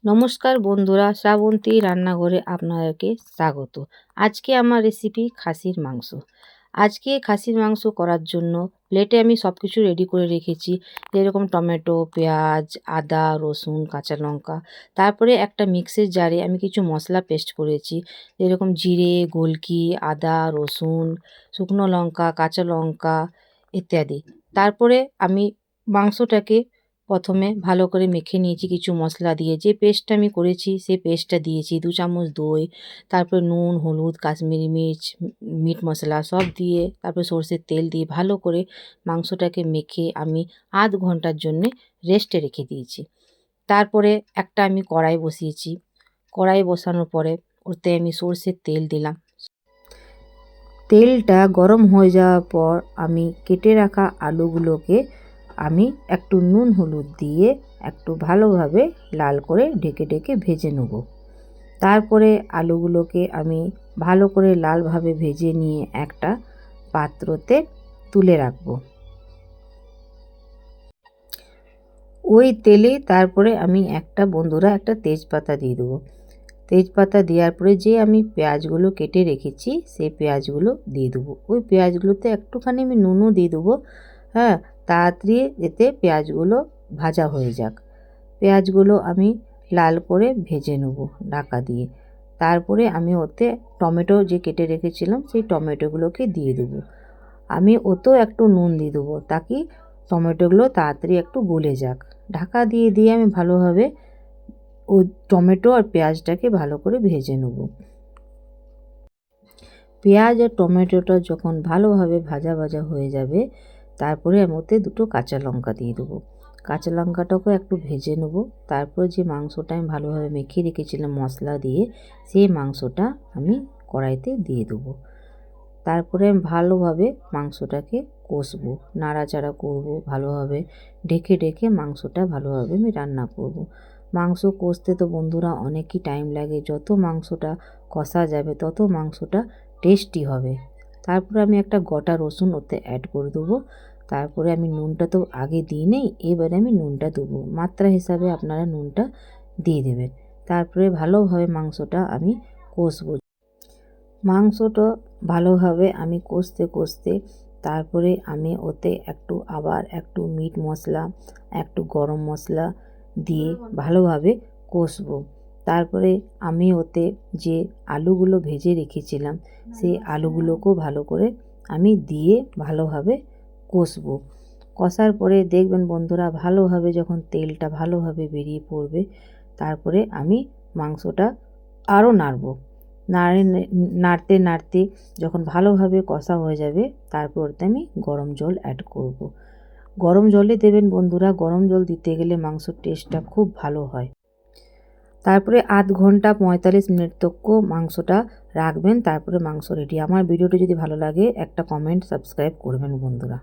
নমস্কার বন্ধুরা, শ্রাবন্তী রান্নাঘরে আপনাদেরকে স্বাগত। আজকে আমার রেসিপি খাসির মাংস। আজকে খাসির মাংস করার জন্য প্লেটে আমি সব কিছু রেডি করে রেখেছি, যেরকম টমেটো, পেঁয়াজ, আদা, রসুন, কাঁচা লঙ্কা। তারপরে একটা মিক্সির জারে আমি কিছু মশলা পেস্ট করেছি, যেরকম জিরে, গোলকি, আদা, রসুন, শুকনো লঙ্কা, কাঁচা লঙ্কা ইত্যাদি। তারপরে আমি মাংসটাকে প্রথমে ভালো করে মেখে নিয়েছি কিছু মশলা দিয়ে। যে পেস্টটা আমি করেছি সেই পেস্টটা দিয়েছি, 2 চামচ দই, তারপরে নুন, হলুদ, কাশ্মীরি মির্চ, মিট মশলা সব দিয়ে, তারপরে সরষের তেল দিয়ে ভালো করে মাংসটাকে মেখে আমি আধ ঘন্টার জন্যে রেস্টে রেখে দিয়েছি। তারপরে একটা আমি কড়াই বসিয়েছি। কড়াই বসানোর পরে ওতে আমি সরষের তেল দিলাম। তেলটা গরম হয়ে যাওয়ার পর আমি কেটে রাখা আলুগুলোকে আমি একটু নুন হলুদ দিয়ে একটু ভালোভাবে লাল করে ঢেকে ঢেকে ভেজে নেব। তারপরে আলুগুলোকে আমি ভালো করে লালভাবে ভেজে নিয়ে একটা পাত্রতে তুলে রাখব। ওই তেলে তারপরে আমি একটা তেজপাতা দিয়ে দেবো। তেজপাতা দেওয়ার পরে যে আমি পেঁয়াজগুলো কেটে রেখেছি সেই পেঁয়াজগুলো দিয়ে দেবো। ওই পেঁয়াজগুলোতে একটুখানি আমি নুনও দিয়ে দেবো, হ্যাঁ, তাড়াতাড়ি এতে পেঁয়াজগুলো ভাজা হয়ে যাক। পেঁয়াজগুলো আমি লাল করে ভেজে নেব ঢাকা দিয়ে। তারপরে আমি ওতে টমেটো যে কেটে রেখেছিলাম সেই টমেটোগুলোকে দিয়ে দেবো। আমি ওতেও একটু নুন দিয়ে দেবো, তাকি টমেটোগুলো তাড়াতাড়ি একটু গলে যাক। ঢাকা দিয়ে দিয়ে আমি ভালোভাবে ও টমেটো আর পেঁয়াজটাকে ভালো করে ভেজে নেব। পেঁয়াজ আর টমেটোটা যখন ভালোভাবে ভাজা ভাজা হয়ে যাবে, তারপরে আমি ওতে 2টো কাঁচা লঙ্কা দিয়ে দেবো। কাঁচা লঙ্কাটাকেও একটু ভেজে নেব। তারপরে যে মাংসটা আমি ভালোভাবে মেখে রেখেছিলাম মশলা দিয়ে, সেই মাংসটা আমি কড়াইতে দিয়ে দেবো। তারপরে আমি ভালোভাবে মাংসটাকে কষবো, নাড়াচাড়া করব, ভালোভাবে ঢেকে ঢেকে মাংসটা ভালোভাবে আমি রান্না করব। মাংস কষতে তো বন্ধুরা অনেকই টাইম লাগে। যত মাংসটা কষা যাবে তত মাংসটা টেস্টি হবে। তারপরে আমি একটা গোটা রসুন ওতে অ্যাড করে দেবো। তারপরে আমি নুনটা তো আগে দিই নেই, এবারে আমি নুনটা দেবো। মাত্রা হিসাবে আপনারা নুনটা দিয়ে দেবেন। তারপরে ভালোভাবে মাংসটা আমি কষবো। মাংসটা ভালোভাবে আমি কষতে কষতে তারপরে আমি ওতে আবার একটু মিট মশলা, একটু গরম মশলা দিয়ে ভালোভাবে কষবো। তারপরে আমি ওতে যে আলুগুলো ভেজে রেখেছিলাম সেই আলুগুলোকেও ভালো করে আমি দিয়ে ভালোভাবে কষবো। কষার পরে দেখবেন বন্ধুরা ভালোভাবে যখন তেলটা ভালোভাবে বেরিয়ে পড়বে, তারপরে আমি মাংসটা আরও নাড়ব। নাড়তে নাড়তে যখন ভালোভাবে কষা হয়ে যাবে, তারপর ওতে আমি গরম জল অ্যাড করব। গরম জলে দেবেন বন্ধুরা, গরম জল দিতে গেলে মাংসর টেস্টটা খুব ভালো হয়। তারপরে আধ ঘন্টা 45 মিনিট তক মাংসটা রাখবেন, তারপরে মাংস রেডি। আমার ভিডিওটি যদি ভালো লাগে একটা কমেন্ট, সাবস্ক্রাইব করবেন বন্ধুরা।